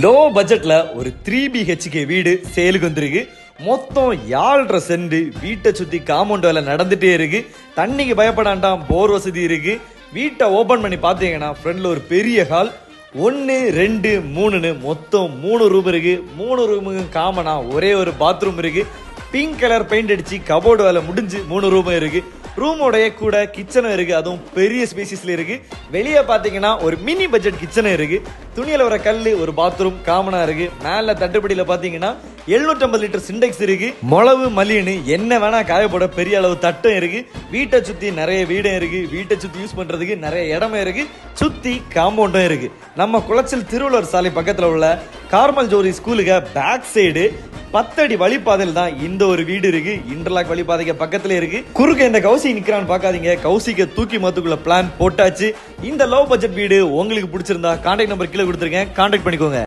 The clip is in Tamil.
லோ பட்ஜெட்ல ஒரு 3BHK வீடு சேலுக்கு வந்திருக்கு. மொத்தம் 7.5 சென்ட். வீட்டை சுத்தி காம்பவுண்ட் வேலை நடந்துட்டே இருக்கு. தண்ணிக்கு பயப்படாண்டாம், போர் வசதி இருக்கு. வீட்டை ஓபன் பண்ணி பாத்தீங்கன்னா ஃப்ரண்ட்ல ஒரு பெரிய ஹால், 1 2 3ன்னு மொத்தம் 3 ரூம் இருக்கு. 3 ரூமுக்கு காமனா ஒரே ஒரு பாத்ரூம் இருக்கு. பிங்க் கலர் பெயிண்ட் அடிச்சு கபோர்டு வேலை முடிஞ்சு 3 ரூம் இருக்கு. ரூமோடைய கூட கிச்சனும் இருக்கு, அதுவும் பெரிய ஸ்பேசிஸ்ல இருக்கு. வெளியே பாத்தீங்கன்னா ஒரு மினி பட்ஜெட் கிச்சனும் இருக்கு. துணியில வர கல்லு, ஒரு பாத்ரூம் காமனா இருக்கு. மேல தட்டுப்படியில பாத்தீங்கன்னா 750 லிட்டர் சிண்டெக்ஸ் இருக்கு. முளவு மல்லின்னு என்ன வேணா காயப்போட பெரிய அளவு தட்டும் இருக்கு. வீட்டை சுத்தி நிறைய வீடும் இருக்கு. வீட்டை சுத்தி யூஸ் பண்றதுக்கு நிறைய இடமும் இருக்கு. சுத்தி காம்பவுண்டும் இருக்கு. நம்ம குளச்சல் திருவள்ளுவர் சாலை பக்கத்துல உள்ள கார்மல் ஜோரி ஸ்கூலுக்கு பேக் சைடு 10 அடி வழிபாதையில் தான் இந்த ஒரு வீடு இருக்கு. இன்டர்லாக் வழிபாதைக்கு பக்கத்துல இருக்கு. குறுக்க இந்த கௌசி நிக்கிறான்னு பாக்காதீங்க, கௌசிக்க தூக்கி மத்துக்குள்ள பிளான் போட்டாச்சு. இந்த லோ பட்ஜெட் வீடு உங்களுக்கு பிடிச்சிருந்தா கான்டாக்ட் நம்பர் கீழே கொடுத்துருக்கேன், கான்டாக்ட் பண்ணிக்கோங்க.